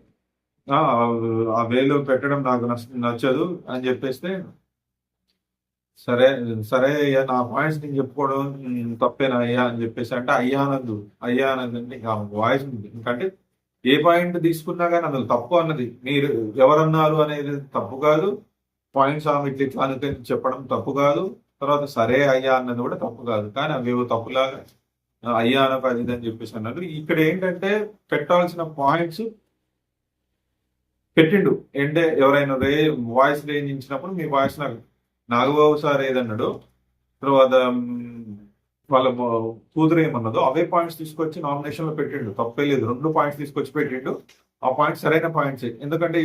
S1: ఆ వేలు పెట్టడం నాకు నచ్చదు అని చెప్పేస్తే, సరే సరే అయ్యా నా పాయింట్స్ నేను చెప్పుకోవడం తప్పేనా అయ్యా అని చెప్పేసి అంటే అయ్యా అన్నది అంటే ఇంకా వాయిస్ ఎందుకంటే ఏ పాయింట్ తీసుకున్నా కానీ అందులో తప్పు అన్నది మీరు ఎవరన్నారు అనేది తప్పు కాదు, పాయింట్స్ ఆమె ఇట్లా అనుకుని చెప్పడం తప్పు కాదు, తర్వాత సరే అయ్యా అన్నది కూడా తప్పు కాదు. కానీ అవి తప్పులాగా అయ్యా అనకు అది అని చెప్పేసి అన్నారు. ఇక్కడ ఏంటంటే పెట్టాల్సిన పాయింట్స్ పెట్టిండు. అంటే ఎవరైనా వాయిస్ రేంజ్ ఇచ్చినప్పుడు మీ వాయిస్ నాగబాబు సార్ ఏదన్నాడు, తర్వాత వాళ్ళ కూతురు ఏమన్నదో అవే పాయింట్స్ తీసుకొచ్చి నామినేషన్ లో పెట్టిండు. తప్పే లేదు, 2 పాయింట్స్ తీసుకొచ్చి పెట్టిండు. ఆ పాయింట్స్ సరైన పాయింట్స్. ఎందుకంటే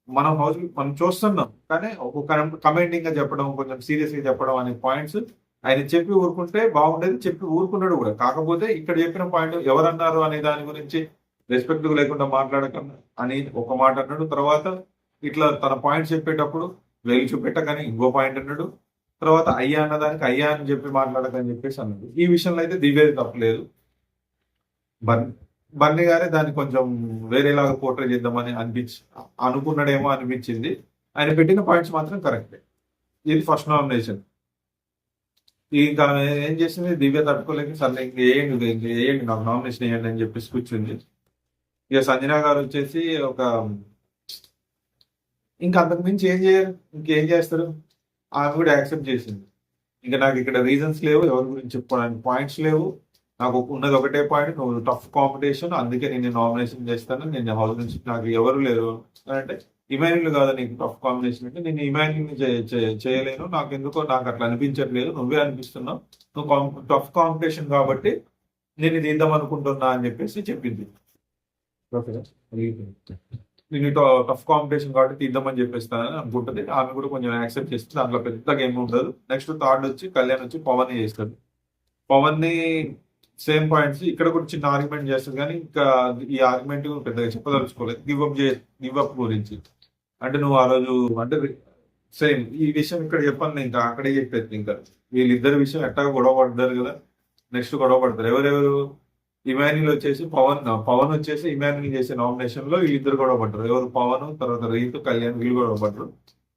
S1: మనం చూస్తున్నాం కానీ ఒక కమెంటింగ్ గా చెప్పడం, కొంచెం సీరియస్ గా చెప్పడం అనే పాయింట్స్ ఆయన చెప్పి ఊరుకుంటే బాగుండేది. చెప్పి ఊరుకున్నాడు కూడా. కాకపోతే ఇక్కడ చెప్పిన పాయింట్ ఎవరన్నారు అనే దాని గురించి రెస్పెక్ట్ లేకుండా మాట్లాడకుండా అని ఒక మాట అన్నాడు. తర్వాత ఇట్లా తన పాయింట్ చెప్పేటప్పుడు వేలు చూపెట్టగానే ఇంకో పాయింట్ అన్నాడు. తర్వాత అయ్యా అన్నదానికి అయ్యా అని చెప్పి మాట్లాడకని చెప్పేసి అన్నాడు. ఈ విషయంలో అయితే దివ్యేది తప్పలేదు. బన్నీ గారే దాన్ని కొంచెం వేరేలాగా పోర్ట్రే చేద్దామని అనుకున్నాడేమో అనిపించింది. ఆయన పెట్టిన పాయింట్స్ మాత్రం కరెక్టే. ఇది ఫస్ట్ నామినేషన్. ఇంకా ఏం చేసింది దివ్య తట్టుకోలేక సరే ఇంక వేయండి నాకు నామినేషన్ వేయండి అని చెప్పేసి కూర్చుంది. ఇక సంజన గారు వచ్చేసి ఇంకా అంతకు మించి ఏం చేయరు, ఇంకేం చేస్తారు. ఆమె కూడా యాక్సెప్ట్ చేసింది. ఇంకా నాకు ఇక్కడ రీజన్స్ లేవు, ఎవరి గురించి చెప్పుకోవడానికి పాయింట్స్ లేవు, నాకు ఉన్నది ఒకటే పాయింట్, నువ్వు టఫ్ కాంపిటీషన్, అందుకే నేను నామినేషన్ చేస్తాను, నేను హౌస్ నుంచి నాకు ఎవరు లేరు అంటే ఇమాన్యుల్ కాదా నీకు టఫ్ కాంబినేషన్ అంటే, నేను ఇమాన్యుల్ చేయలేను, నాకు ఎందుకో నాకు అట్లా అనిపించట్లేదు, నువ్వే అనిపిస్తున్నావు, నువ్వు టఫ్ కాంపిటీషన్ కాబట్టి నేను ఇది ఇద్దాం అనుకుంటున్నా అని చెప్పేసి చెప్పింది. నేను టఫ్ కాంపిటీషన్ కాబట్టి తీద్దామని చెప్పేస్తానని అనుకుంటుంది. ఆమె కూడా కొంచెం యాక్సెప్ట్ చేస్తుంది. దాంట్లో పెద్ద గేమ్ ఉండదు. నెక్స్ట్ థర్డ్ వచ్చి కళ్యాణ్ వచ్చి పవన్ చేస్తాడు. పవన్ ని సేమ్ పాయింట్స్ ఇక్కడ కూడా చిన్న ఆర్గ్యుమెంట్ చేస్తుంది. కానీ ఇంకా ఈ ఆర్గ్యుమెంట్ పెద్దగా చెప్పదలుచుకోలేదు. గివ్ అప్ గురించి. అంటే నువ్వు ఆ రోజు అంటే సేమ్ ఈ విషయం ఇక్కడ చెప్పాను, ఇంకా అక్కడే చెప్పేది. ఇంకా వీళ్ళిద్దరి విషయం ఎట్టగా గొడవ పడ్డారు కదా, నెక్స్ట్ గొడవ పడతారు. ఎవరెవరు ఇమాన్యుల్ వచ్చేసి పవన్ వచ్చేసి ఇమాన్యుల్ చేసే నామినేషన్ లో వీళ్ళిద్దరు గొడవ పడ్డారు. ఎవరు పవన్, తర్వాత రీతు, కళ్యాణ్, వీళ్ళు గొడవ పడ్డారు.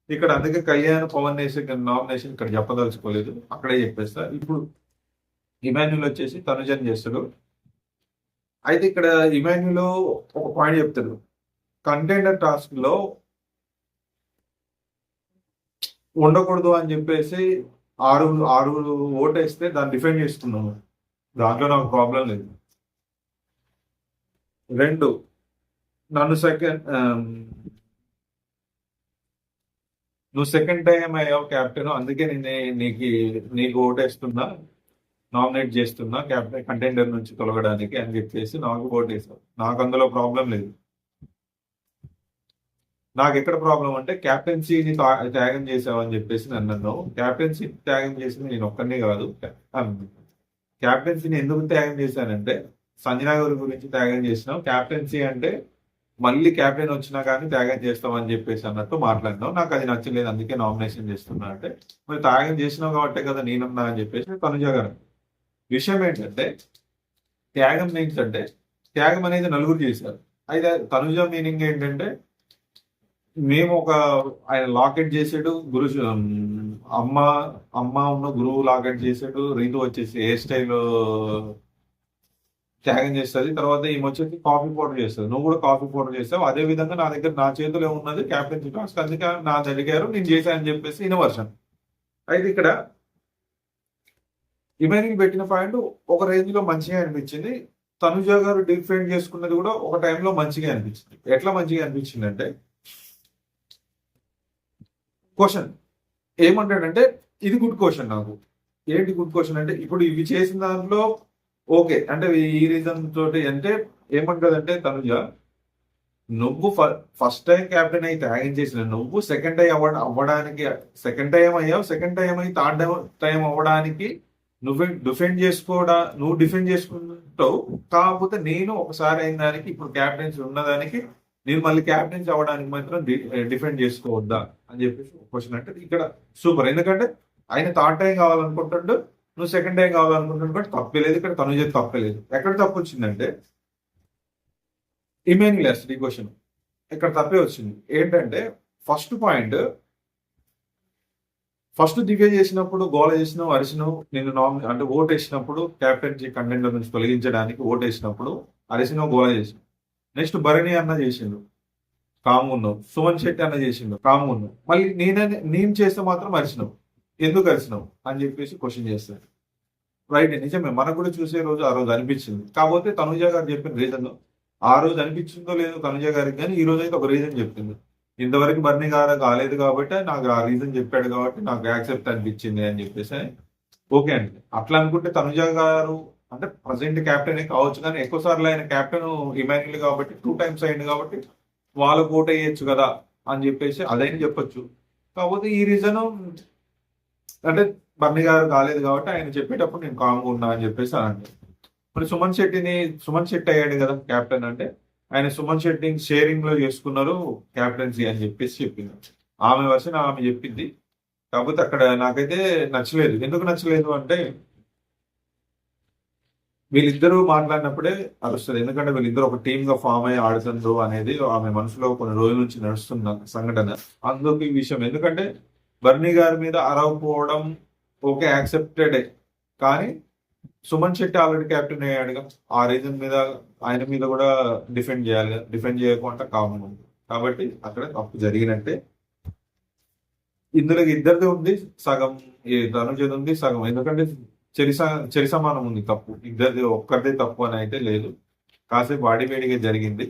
S1: ఇక్కడ అందుకే కళ్యాణ్ పవన్ వేసే నామినేషన్ ఇక్కడ చెప్పదలుచుకోలేదు, అక్కడే చెప్పేస్తా. ఇప్పుడు ఇమాన్యుల్ వచ్చేసి తనుజన్ చేస్తాడు. అయితే ఇక్కడ ఇమాన్యుల్ ఒక పాయింట్ చెప్తాడు, కంటెండర్ టాస్క్ లో ఉండకూడదు అని చెప్పేసి ఆరుగురు ఆరుగురు ఓటేస్తే దాన్ని డిఫెండ్ చేసుకున్నాము. దాంట్లో నాకు ప్రాబ్లం లేదు. 2 నన్ను నువ్వు సెకండ్ టైం అయ్యావు క్యాప్టెన్, అందుకే నేను నీకు ఓటేస్తున్నా, నామినేట్ చేస్తున్నా క్యాప్టెన్ కంటెండర్ నుంచి తొలగడానికి అని చెప్పేసి నాకు ఓటేసావు. నాకు అందులో ప్రాబ్లం లేదు. నాకు ఎక్కడ ప్రాబ్లం అంటే క్యాప్టెన్సీని త్యాగం చేసావు అని చెప్పేసి నన్ను అన్నావు. క్యాప్టెన్సీ త్యాగం చేసింది నేను ఒక్కనే కాదు. క్యాప్టెన్సీని ఎందుకు త్యాగం చేశానంటే సంజనా గారి గురించి త్యాగం చేసినావు. క్యాప్టెన్సీ అంటే మళ్ళీ క్యాప్టెన్ వచ్చినా కానీ త్యాగం చేస్తాం అని చెప్పేసి అన్నట్టు మాట్లాడినావు. నాకు అది నచ్చలేదు, అందుకే నామినేషన్ చేస్తున్నా అంటే మరి త్యాగం చేసినావు కాబట్టే కదా నేనున్నా అని చెప్పేసి తనుజ గారు. విషయం ఏంటంటే త్యాగం మీన్స్ అంటే త్యాగం అనేది నలుగురు చేశారు. అయితే తనుజ మీనింగ్ ఏంటంటే మేము ఆయన లాకెట్ చేసాడు, అమ్మ అమ్మ ఉన్న గురువు లాకెట్ చేసాడు, రీతు వచ్చేసి హెయిర్ స్టైల్ త్యాగం చేస్తుంది. తర్వాత ఈమె వచ్చేసి కాఫీ పౌడర్ చేస్తుంది. నువ్వు కూడా కాఫీ పౌడర్ చేస్తావు. అదే విధంగా నా దగ్గర నా చేతిలో ఉన్నది క్యాప్టెన్సీ టాస్క్, అందుకే నా అడిగారు, నేను చేశానని చెప్పేసి ఈయన వర్షన్. అయితే ఇక్కడ ఇమానింగ్ పెట్టిన పాయింట్ ఒక రేంజ్ లో మంచిగా అనిపించింది. తనుజ గారు డిఫెండ్ చేసుకున్నది కూడా ఒక టైంలో మంచిగా అనిపించింది. ఎట్లా మంచిగా అనిపించింది అంటే క్వశ్చన్ ఏమంటాడంటే ఇది గుడ్ క్వశ్చన్. నాకు ఏంటి గుడ్ క్వశ్చన్ అంటే ఇప్పుడు ఇవి చేసిన దాంట్లో ఓకే అంటే ఈ రీజన్ తోటి అంటే ఏమంటదంటే తనుజ, నువ్వు ఫస్ట్ టైం క్యాప్టెన్ అయి త్యాగం చేసిన నువ్వు సెకండ్ టైం అవ్వడానికి సెకండ్ టైం అయ్యావు. సెకండ్ టైం అయి థర్డ్ టైం అవ్వడానికి నువ్వు డిఫెండ్ చేసుకుంటావు. కాకపోతే నేను ఒకసారి అయిన దానికి ఇప్పుడు క్యాప్టెన్సీ ఉన్నదానికి నేను మళ్ళీ క్యాప్టెన్సీ అవ్వడానికి మాత్రం డిఫెండ్ చేసుకోవద్దా అని చెప్పేసి క్వశ్చన్. అంటే ఇక్కడ సూపర్, ఎందుకంటే ఆయన థర్డ్ టైం కావాలనుకుంటాడు, నువ్వు సెకండ్ టైం కావాలనుకుంటున్నాడు, బట్ తప్పలేదు. ఇక్కడ తనుజ తప్పలేదు. ఎక్కడ తప్పు వచ్చిందంటే ఇమాన్యుయల్ ఈ క్వశ్చన్ ఇక్కడ తప్పే వచ్చింది. ఏంటంటే ఫస్ట్ పాయింట్, ఫస్ట్ దివ్య చేసినప్పుడు గోల చేసినావు, అరిసినావు, నిన్ను అంటే ఓట్ వేసినప్పుడు క్యాప్టెన్సీ కంటెండర్ నుంచి తొలగించడానికి ఓట్ వేసినప్పుడు అరిసినావు, గోల చేసినావు. నెక్స్ట్ భరణి అన్న చేసిండు, కాము ఉన్నావు. సుమన్ శెట్టి అన్న చేసిండు, కాము ఉన్నావు. మళ్ళీ నేను చేస్తే మాత్రం అరిసినావు, ఎందుకు అరిసినావు అని చెప్పేసి క్వశ్చన్ చేస్తాను. రైట్, నిజమే, మనకు కూడా చూసే రోజు ఆ రోజు అనిపించింది. కాకపోతే తనుజ గారు చెప్పిన రీజన్ ఆ రోజు అనిపించిందో లేదో తనుజ గారికి, కానీ ఈ రోజు అయితే ఒక రీజన్ చెప్తుంది. ఇంతవరకు బర్నీ గారు కాలేదు కాబట్టి నాకు ఆ రీజన్ చెప్పాడు కాబట్టి నాకు యాక్సెప్ట్ అనిపించింది అని చెప్పేసి ఓకే అండి. అట్లా అనుకుంటే తనుజ గారు అంటే ప్రజెంట్ క్యాప్టెన్ కావచ్చు, కానీ ఎక్కువ సార్లు ఆయన క్యాప్టెన్ ఇమాన్యుయల్ కాబట్టి 2 times అయింది కాబట్టి వాళ్ళకు ఓట్ వేయచ్చు కదా అని చెప్పేసి అదైనా చెప్పొచ్చు. కాకపోతే ఈ రీజన్ అంటే బర్నీ గారు కాలేదు కాబట్టి ఆయన చెప్పేటప్పుడు నేను కామ్గా ఉన్నా అని చెప్పేసి అనండి. మరి సుమన్ శెట్టి అయ్యాడు కదా క్యాప్టెన్ అంటే, ఆయన సుమన్ శెట్టిని షేరింగ్ లో చేసుకున్నారు క్యాప్టెన్సీ అని చెప్పేసి చెప్పింది. ఆమె వర్షన్ ఆమె చెప్పింది. కాకపోతే అక్కడ నాకైతే నచ్చలేదు. ఎందుకు నచ్చలేదు అంటే వీళ్ళిద్దరూ మాట్లాడినప్పుడే అరుస్తుంది. ఎందుకంటే వీళ్ళిద్దరు ఒక టీమ్ గా ఫామ్ అయ్యి ఆడుతుండ్రు అనేది ఆమె మనసులో కొన్ని రోజుల నుంచి నడుస్తున్న సంఘటన. అందుకు ఈ విషయం, ఎందుకంటే బర్నీ గారి మీద అరవకపోవడం ఓకే యాక్సెప్టెడే, కానీ సుమన్ శెట్టి ఆల్రెడీ క్యాప్టెన్ అయ్యాడుగా, ఆ రీజన్ మీద ఆయన మీద కూడా డిఫెండ్ చేయాలి. డిఫెండ్ చేయకుండా కామన్ ఉంది కాబట్టి అక్కడ తప్పు జరిగినట్టే. ఇందులో ఇద్దరిది ఉంది సగం, తనుజది ఉంది సగం, ఎందుకంటే చెరి సమానం ఉంది తప్పు. ఇద్దరిది ఒక్కరిదే తప్పు అని అయితే లేదు, కాసేపు వాడివేడిగా జరిగింది.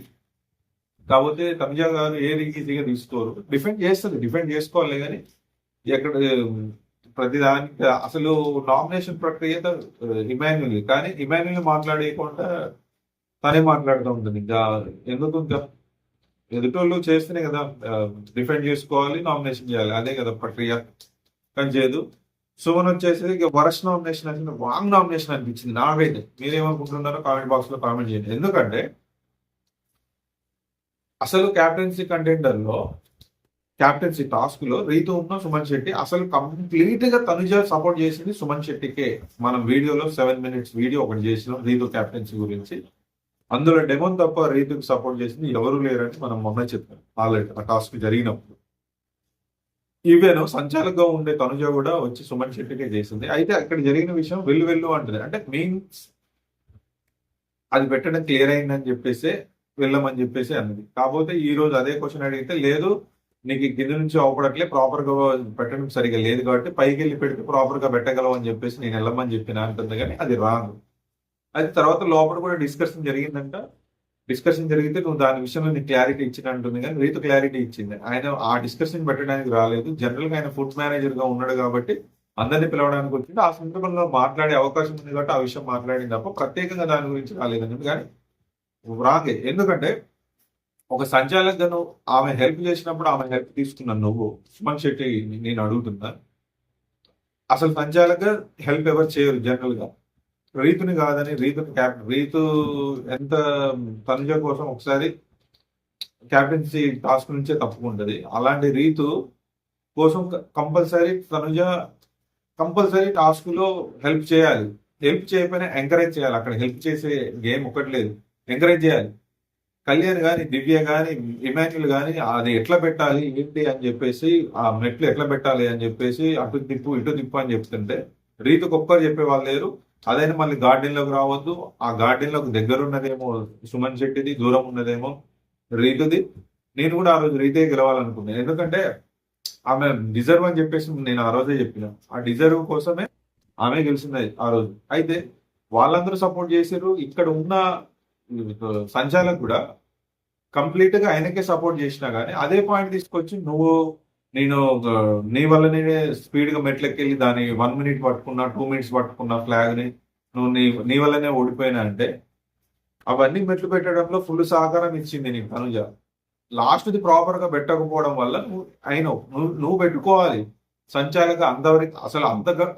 S1: కాకపోతే తనుజ గారు ఏది ఈజీగా తీసుకోరు, డిఫెండ్ చేసుకోవాలి. కానీ ఎక్కడ ప్రతిదానికి అసలు నామినేషన్ ప్రక్రియ ఇమాన్యుయల్, కానీ ఇమాన్యుయల్ మాట్లాడేయకుండా తనే మాట్లాడుతూ ఉంటుంది. ఇంకా ఎందుకు, ఇంకా ఎదుటోళ్ళు చేస్తేనే కదా డిఫెండ్ చేసుకోవాలి, నామినేషన్ చేయాలి, అదే కదా ప్రక్రియ. కానీ చేయదు. సుమన్ వచ్చేసి ఇక వరస్ట్ నామినేషన్ అంటే రాంగ్ నామినేషన్ అనిపించింది నాకైతే. మీరేమనుకుంటున్నారో కామెంట్ బాక్స్ లో కామెంట్ చేయండి. ఎందుకంటే అసలు క్యాప్టెన్సీ కంటెండర్ లో క్యాప్టెన్సీ టాస్క్ లో రీతు ఉన్న సుమన్ శెట్టి, అసలు కంప్లీట్ గా తనుజ సపోర్ట్ చేసింది సుమన్ శెట్టికే. మనం వీడియోలో 7 minutes వీడియో ఒకటి చేసినాం రీతు క్యాప్టెన్సీ గురించి. అందులో డెమోన్ తప్ప రీతుకి సపోర్ట్ చేసింది ఎవరు లేరని మనం మొన్న చెప్పాం ఆల్రెడీ ఆ టాస్క్ జరిగినప్పుడు. ఈవెన్ సంచాలకుగా ఉండే తనుజ కూడా వచ్చి సుమన్ శెట్టికే చేసింది. అయితే అక్కడ జరిగిన విషయం వెళ్ళు అంటుంది. అంటే మీన్స్ అది పెట్టడం క్లియర్ అయిందని చెప్పేసి వెళ్ళమని చెప్పేసి అన్నది. కాకపోతే ఈ రోజు అదే క్వశ్చన్ అడిగితే లేదు నీకు ఈ కింద నుంచి అవపడట్లే, ప్రాపర్ గా పెట్టడం సరిగా లేదు కాబట్టి పైకి వెళ్ళి పెడితే ప్రాపర్ గా పెట్టగలవు అని చెప్పేసి నేను వెళ్ళమని చెప్పిన అంటుంది, కానీ అది రాంగ్. అది తర్వాత లోపల కూడా డిస్కషన్ జరిగిందంట. డిస్కషన్ జరిగితే నువ్వు దాని విషయంలో నీకు క్లారిటీ ఇచ్చిన అంటుంది, కానీ రీతు క్లారిటీ ఇచ్చింది. ఆయన ఆ డిస్కషన్ పెట్టడానికి రాలేదు. జనరల్ గా ఆయన ఫుడ్ మేనేజర్ గా ఉన్నాడు కాబట్టి అందరినీ పిలవడానికి వచ్చింది. ఆ సందర్భంలో మాట్లాడే అవకాశం ఉంది కాబట్టి ఆ విషయం మాట్లాడింది తప్ప ప్రత్యేకంగా దాని గురించి రాలేదని. కానీ రాంగే. ఎందుకంటే ఒక సంచాలకును ఆమె హెల్ప్ చేసినప్పుడు ఆమె హెల్ప్ తీసుకున్నాను నువ్వు సుమన్ శెట్టి, నేను అడుగుతున్నా. అసలు సంచాలక హెల్ప్ ఎవరు చేయరు జనరల్ గా. రీతుని కాదని, రీతుని క్యాప్టెన్, రీతు ఎంత తనుజ కోసం ఒకసారి క్యాప్టెన్సీ టాస్క్ నుంచే తప్పుకుంటది. అలాంటి రీతు కోసం కంపల్సరీ టాస్క్ లో హెల్ప్ చేయాలి. హెల్ప్ చేయకపోయినా ఎంకరేజ్ చేయాలి. అక్కడ హెల్ప్ చేసే గేమ్ ఒకటి లేదు, ఎంకరేజ్ చేయాలి. కళ్యాణ్ గాని, దివ్య గాని, ఇమాన్యుల్ గాని అది ఎట్లా పెట్టాలి ఏంటి అని చెప్పేసి, ఆ మెట్లు ఎట్లా పెట్టాలి అని చెప్పేసి అటు తిప్పు ఇటు తిప్పు అని చెప్తుంటే రీతుకు ఒక్కరు చెప్పే వాళ్ళు లేరు. అదైనా మళ్ళీ గార్డెన్ లోకి రావద్దు. ఆ గార్డెన్ లోకి దగ్గర ఉన్నదేమో సుమన్ శెట్టిది, దూరం ఉన్నదేమో రీతుది. నేను కూడా ఆ రోజు రీతే గెలవాలనుకున్నాను. ఎందుకంటే ఆమె డిజర్వ్ అని చెప్పేసి నేను ఆ రోజే చెప్పిన. ఆ డిజర్వ్ కోసమే ఆమె గెలిచింది ఆ రోజు. అయితే వాళ్ళందరూ సపోర్ట్ చేశారు. ఇక్కడ ఉన్న సంచాలక్ కూడా కంప్లీట్ గా ఆయనకే సపోర్ట్ చేసినా గానీ అదే పాయింట్ తీసుకొచ్చి నేను నీ వల్లనే స్పీడ్ గా మెట్లకెళ్ళి దాని 1 minute పట్టుకున్నా, 2 minutes పట్టుకున్నా ఫ్లాగ్ ని, నువ్వు నీ వల్లనే ఓడిపోయినా అంటే అవన్నీ మెట్లు పెట్టడంలో ఫుల్ సహకారం ఇచ్చింది నీకు తనుజ. లాస్ట్ ది ప్రాపర్ గా పెట్టకపోవడం వల్ల నువ్వు పెట్టుకోవాలి. సంచాలక అంతవరకు అసలు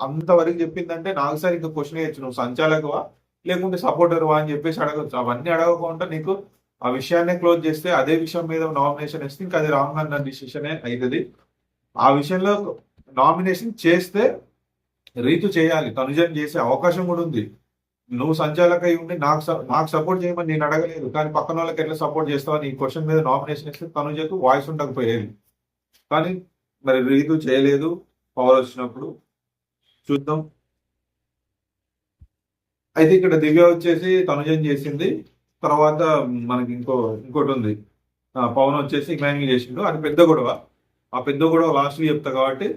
S1: అంతవరకు చెప్పిందంటే నాకు సార్ ఇంకా క్వశ్చన్ వేయచ్చు, నువ్వు సంచాలకవా లేకుంటే సపోర్టర్వా అని చెప్పేసి అడగచ్చు. అవన్నీ అడగకుండా నీకు ఆ విషయాన్నే క్లోజ్ చేస్తే అదే విషయం మీద నామినేషన్ ఇస్తే ఇంకా అది రాంగ్ అన్న డిసిషనే అవుతుంది. ఆ విషయంలో నామినేషన్ చేస్తే రీతు చేయాలి, తనుజన్ చేసే అవకాశం కూడా ఉంది. నువ్వు సంచాలక అయి ఉండి నాకు సపోర్ట్ చేయమని నేను అడగలేదు, కానీ పక్కన వాళ్ళకి ఎట్లా సపోర్ట్ చేస్తావా నీ క్వశ్చన్ మీద నామినేషన్ ఇస్తే తనుజకు వాయిస్ ఉండకపోయేది. కానీ మరి రీతు చేయలేదు. పవర్ వచ్చినప్పుడు చూద్దాం. అయితే ఇక్కడ దివ్య వచ్చేసి తనుజన్ చేసింది. తర్వాత మనకి ఇంకోటి ఉంది, పవన్ వచ్చేసి ఇమాన్యుల్ చేసిండు. అది పెద్ద గొడవ. ఆ పెద్ద గొడవ లాస్ట్ చెప్తా కాబట్టి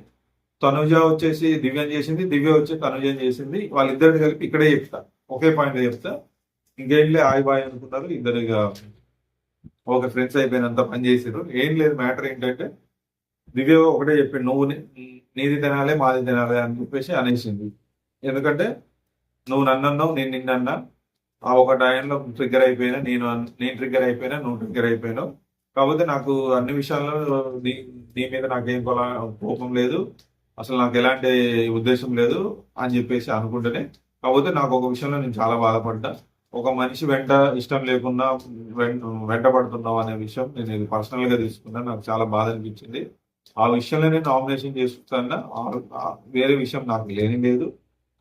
S1: తనుజ వచ్చేసి దివ్యం చేసింది, దివ్య వచ్చి తనుజం చేసింది. వాళ్ళిద్దరిని కలిపి ఇక్కడే చెప్తా, ఒకే పాయింట్ చెప్తా. ఇంకేంలే ఆయి బాయ్ అనుకున్నారు ఇద్దరు, ఇక ఒక ఫ్రెండ్స్ అయిపోయినంత పని చేసారు. ఏం లేదు, మ్యాటర్ ఏంటంటే దివ్య ఒకటే చెప్పిండు, నువ్వు నీది తినాలి మాది తినాలి అని చెప్పేసి అనేసింది. ఎందుకంటే నువ్వు నన్నన్నావు, నేను నిన్నన్నా. ఆ ఒక టైంలో ట్రిగ్గర్ అయిపోయినా, నేను ట్రిగ్గర్ అయిపోయినా, నువ్వు ట్రిగ్గర్ అయిపోయినావు. కాకపోతే నాకు అన్ని విషయాల్లో నీ మీద నాకేం కోపం లేదు, అసలు నాకు ఎలాంటి ఉద్దేశం లేదు అని చెప్పేసి అనుకుంటేనే. కాకపోతే నాకు ఒక విషయంలో నేను చాలా బాధపడ్డా. ఒక మనిషి వెంట ఇష్టం లేకుండా వెంట పడుతున్నావు అనే విషయం నేను ఇది పర్సనల్ గా తీసుకున్నా. నాకు చాలా బాధ అనిపించింది. ఆ విషయంలో నేను నామినేషన్ చేసుకున్నా. వేరే విషయం నాకు లేదు.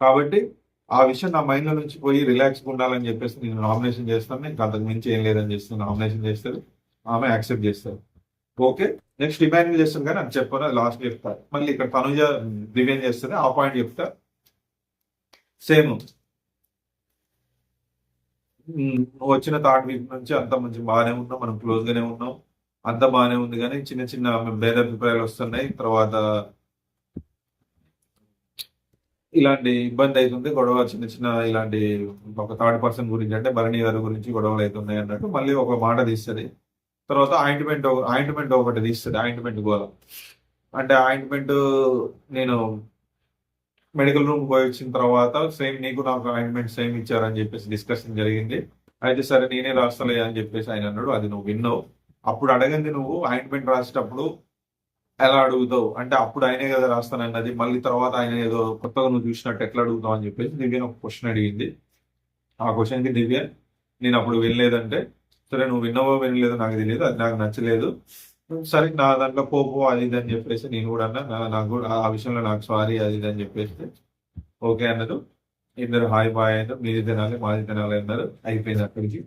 S1: కాబట్టి ఆ విషయం నా మైండ్ లో నుంచి పోయి రిలాక్స్గా ఉండాలని చెప్పేసి నేను నామినేషన్ చేస్తాను. ఇంకా అంతకు మించి ఏం లేదని చేస్తాను. నామినేషన్ చేస్తారు, ఆమె యాక్సెప్ట్ చేస్తారు. ఓకే, నెక్స్ట్ ఇమాన్యుల్ చేస్తాను, కానీ అది చెప్పాను, అది లాస్ట్ చెప్తా. మళ్ళీ ఇక్కడ తనుజ దివ్యం చేస్తుంది, ఆ పాయింట్ చెప్తా. సేమ్ వచ్చిన థర్డ్ వీక్ నుంచి అంత మంచి బాగానే ఉన్నాం, మనం క్లోజ్ గానే ఉన్నాం, అంత బాగానే ఉంది. కానీ చిన్న చిన్న భేదాభిప్రాయాలు వస్తున్నాయి. తర్వాత ఇలాంటి ఇబ్బంది అవుతుంది, గొడవ చిన్న చిన్న ఇలాంటి ఒక థర్డ్ పర్సన్ గురించి, అంటే భరణి గారి గురించి గొడవలు అవుతున్నాయి అన్నట్టు మళ్ళీ ఒక మాట తీస్తుంది. తర్వాత ఆయింట్మెంట్ ఒకటి తీస్తుంది, ఆయింట్మెంట్ గోల. అంటే ఆయింట్మెంట్ నేను మెడికల్ రూమ్ పోయి వచ్చిన తర్వాత సేమ్ నీకు నాకు ఆయింట్మెంట్ సేమ్ ఇచ్చారని చెప్పేసి డిస్కషన్ జరిగింది. అయితే సరే నేనే రాస్తలే అని చెప్పేసి ఆయన అన్నాడు. అది నువ్వు విన్నావు. అప్పుడు అడగండి, నువ్వు ఆయింట్మెంట్ రాసేటప్పుడు ఎలా అడుగుతావు అంటే అప్పుడు ఆయనే కదా రాస్తానన్నది. మళ్ళీ తర్వాత ఆయన ఏదో కొత్తగా నువ్వు చూసినట్టు ఎట్లా అడుగుతావు అని చెప్పేసి దివ్య ఒక క్వశ్చన్ అడిగింది. ఆ క్వశ్చన్కి దివ్య నేను అప్పుడు వినలేదంటే, సరే నువ్వు విన్నావో వినలేదో నాకు తెలియదు, అది నాకు నచ్చలేదు, సరే నా దాంట్లో పోపో అది ఇది అని చెప్పేసి నేను కూడా అన్నా. నాకు కూడా ఆ విషయంలో నాకు సారీ అది ఇది అని చెప్పేసి ఓకే అన్నారు. ఇద్దరు హాయ్ బాయ్ అన్నారు. మీది తినాలి మాది తినాలి అన్నారు. అయిపోయింది అక్కడికి.